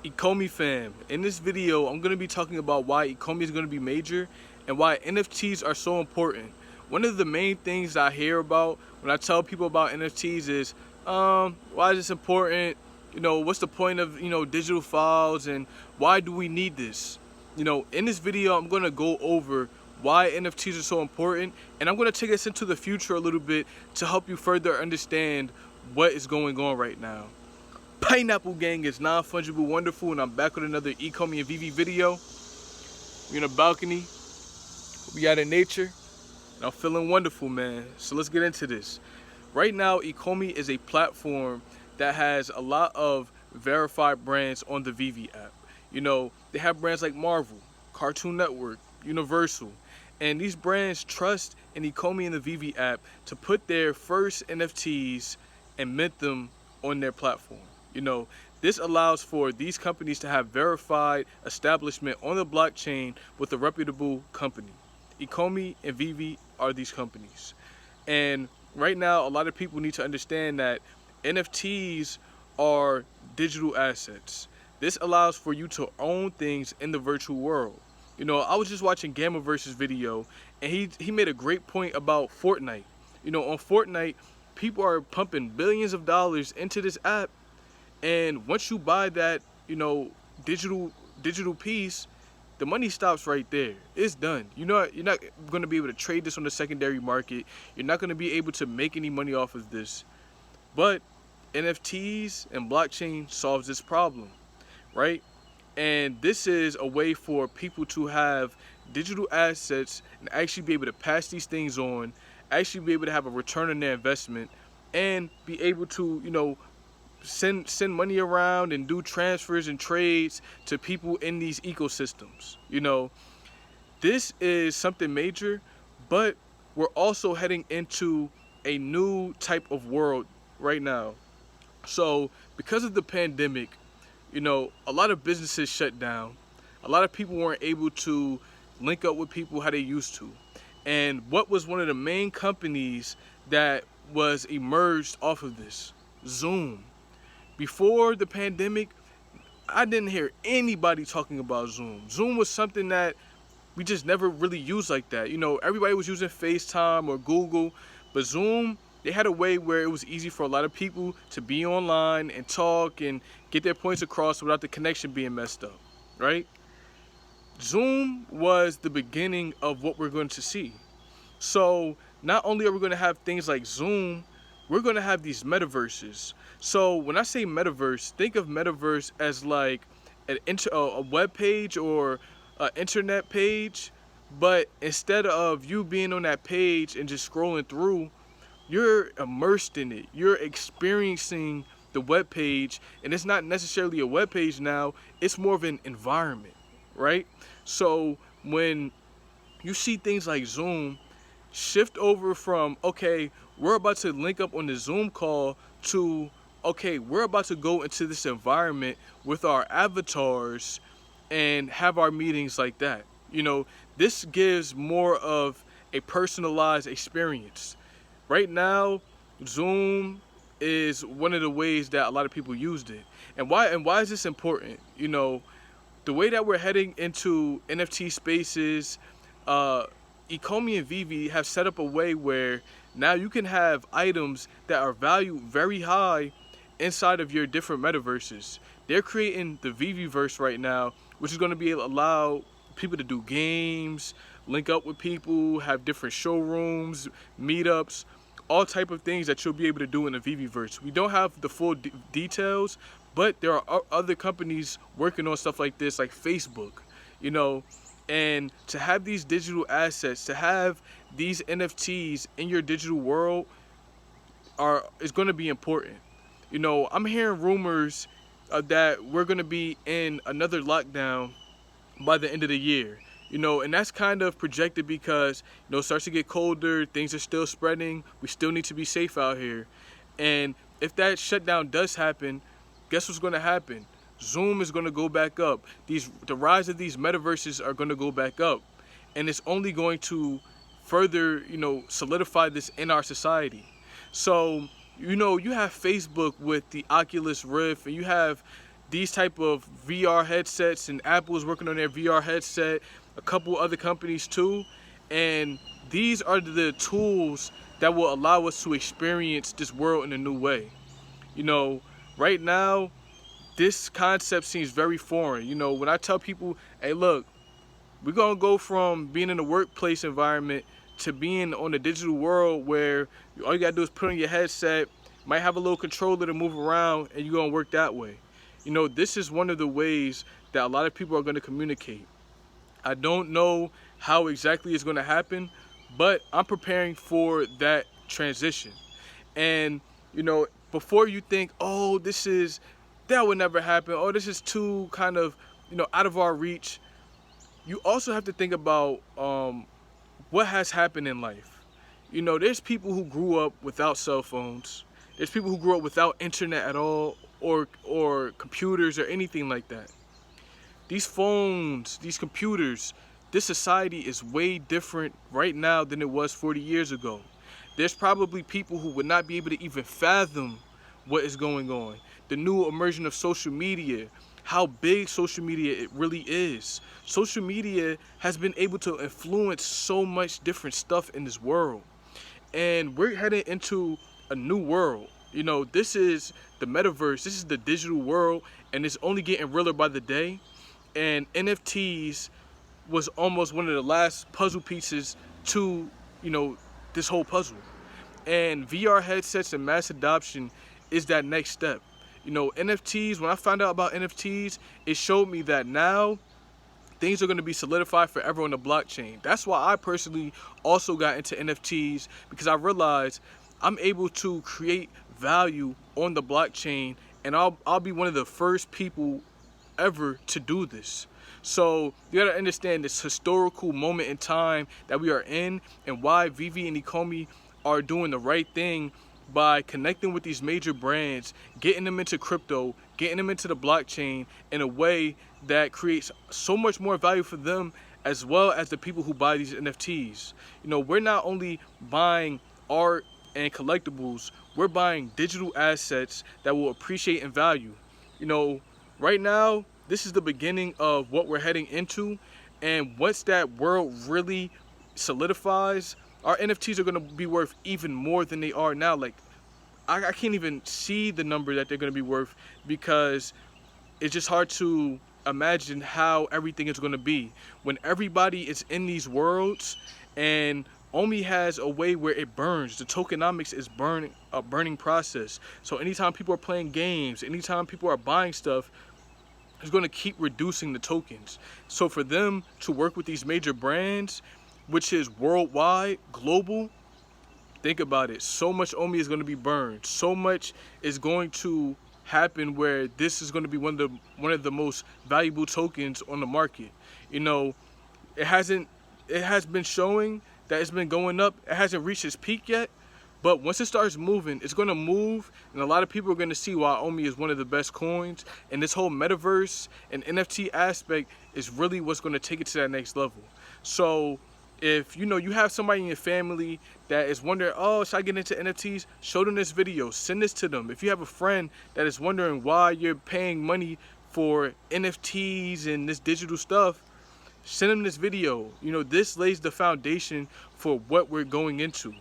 Ecomi fam, in this video I'm going to be talking about why Ecomi is going to be major and why NFTs are so important. One of the main things I hear about when I tell people about NFTs is why is this important? What's the point of digital files, and why do we need this? In this video I'm going to go over why NFTs are so important, and I'm going to take us into the future a little bit to help you further understand what is going on right now. Pineapple gang is non-fungible wonderful, and I'm back with another Ecomi and VV video. We're in a balcony, we out in nature, and I'm feeling wonderful, man. So let's get into this. Right now, Ecomi is a platform that has a lot of verified brands on the VV app. They have brands like Marvel, Cartoon Network, Universal, and these brands trust in Ecomi and the VV app to put their first NFTs and mint them on their platform. This allows for these companies to have verified establishment on the blockchain with a reputable company. Ecomi and VV are these companies. And right now, a lot of people need to understand that NFTs are digital assets. This allows for you to own things in the virtual world. I was just watching Gammaverse's video, and he made a great point about Fortnite. On Fortnite, people are pumping billions of dollars into this app. And once you buy that, digital piece, the money stops right there. It's done. You're not going to be able to trade this on the secondary market. You're not going to be able to make any money off of this. But NFTs and blockchain solves this problem, right? And this is a way for people to have digital assets and actually be able to pass these things on, actually be able to have a return on their investment, and be able to, send money around and do transfers and trades to people in these ecosystems. This is something major, but we're also heading into a new type of world right now. So because of the pandemic, a lot of businesses shut down. A lot of people weren't able to link up with people how they used to. And what was one of the main companies that was emerged off of this? Zoom. Before the pandemic, I didn't hear anybody talking about Zoom. Zoom was something that we just never really used like that. Everybody was using FaceTime or Google, but Zoom, they had a way where it was easy for a lot of people to be online and talk and get their points across without the connection being messed up, right? Zoom was the beginning of what we're going to see. So not only are we going to have things like Zoom, we're going to have these metaverses. So when I say metaverse, think of metaverse as like a web page or an internet page, but instead of you being on that page and just scrolling through, you're immersed in it. You're experiencing the web page, and it's not necessarily a web page now, it's more of an environment, right? So when you see things like Zoom, shift over from, okay, we're about to link up on the Zoom call, to, okay, we're about to go into this environment with our avatars and have our meetings like that. This gives more of a personalized experience. Right now, Zoom is one of the ways that a lot of people used it. And why is this important? The way that we're heading into NFT spaces, Ecomi and VV have set up a way where now you can have items that are valued very high inside of your different metaverses. They're creating the VVverse right now, which is going to be allow people to do games, link up with people, have different showrooms, meetups, all type of things that you'll be able to do in the VVverse. We don't have the full details, but there are other companies working on stuff like this, like Facebook, and to have these digital assets, to have these NFTs in your digital world is going to be important. I'm hearing rumors that we're going to be in another lockdown by the end of the year. And that's kind of projected because, it starts to get colder, things are still spreading, we still need to be safe out here. And if that shutdown does happen, guess what's going to happen? Zoom is going to go back up. The rise of these metaverses are going to go back up. And it's only going to further, solidify this in our society. So, you have Facebook with the Oculus Rift, and you have these type of VR headsets, and Apple is working on their VR headset, a couple other companies too, and these are the tools that will allow us to experience this world in a new way. You know, right now, this concept seems very foreign. You know, when I tell people, hey, look, we're gonna go from being in a workplace environment to being on a digital world where all you gotta do is put on your headset, might have a little controller to move around, and you're gonna work that way. You know, this is one of the ways that a lot of people are gonna communicate. I don't know how exactly it's gonna happen, but I'm preparing for that transition. And, you know, before you think, oh, that would never happen, oh, this is too kind of, out of our reach, you also have to think about what has happened in life. You know, there's people who grew up without cell phones. There's people who grew up without internet at all, or computers or anything like that. These phones, these computers, this society is way different right now than it was 40 years ago. There's probably people who would not be able to even fathom what is going on. The new immersion of social media, how big social media it really is. Social media has been able to influence so much different stuff in this world. And we're heading into a new world. You know, this is the metaverse, this is the digital world, and it's only getting realer by the day. And NFTs was almost one of the last puzzle pieces to, this whole puzzle. And VR headsets and mass adoption is that next step. You know, NFTs, when I found out about NFTs, it showed me that now things are going to be solidified forever on the blockchain. That's why I personally also got into NFTs, because I realized I'm able to create value on the blockchain, and I'll be one of the first people ever to do this. So you gotta understand this historical moment in time that we are in, and why Vivi and Ecomi are doing the right thing by connecting with these major brands, getting them into crypto, getting them into the blockchain in a way that creates so much more value for them, as well as the people who buy these NFTs. You know, we're not only buying art and collectibles, we're buying digital assets that will appreciate in value. You know, right now, this is the beginning of what we're heading into, and once that world really solidifies, our NFTs are going to be worth even more than they are now. Like, I can't even see the number that they're going to be worth, because it's just hard to imagine how everything is going to be when everybody is in these worlds. And OMI has a way where it burns. The tokenomics is a burning process. So anytime people are playing games, anytime people are buying stuff, it's going to keep reducing the tokens. So for them to work with these major brands, which is worldwide, global, think about it. So much OMI is going to be burned. So much is going to happen where this is going to be one of the most valuable tokens on the market. You know, it has been showing that it's been going up. It hasn't reached its peak yet, but once it starts moving, it's going to move, and a lot of people are going to see why OMI is one of the best coins. And this whole metaverse and NFT aspect is really what's going to take it to that next level. So if you have somebody in your family that is wondering, oh, should I get into NFTs? Show them this video, send this to them. If you have a friend that is wondering why you're paying money for NFTs and this digital stuff, send them this video. You know, this lays the foundation for what we're going into.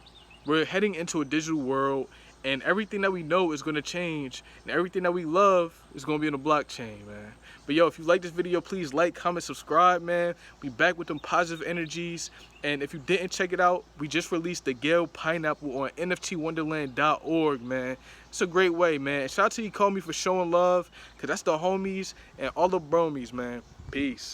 We're heading into a digital world, and everything that we know is going to change, and everything that we love is going to be on the blockchain, man. But yo, if you like this video, please like, comment, subscribe, man. We back with them positive energies. And if you didn't check it out, we just released the Gale Pineapple on nftwonderland.org, man. It's a great way, man. Shout out to Ecomi for showing love, because that's the homies and all the bromies, man. Peace.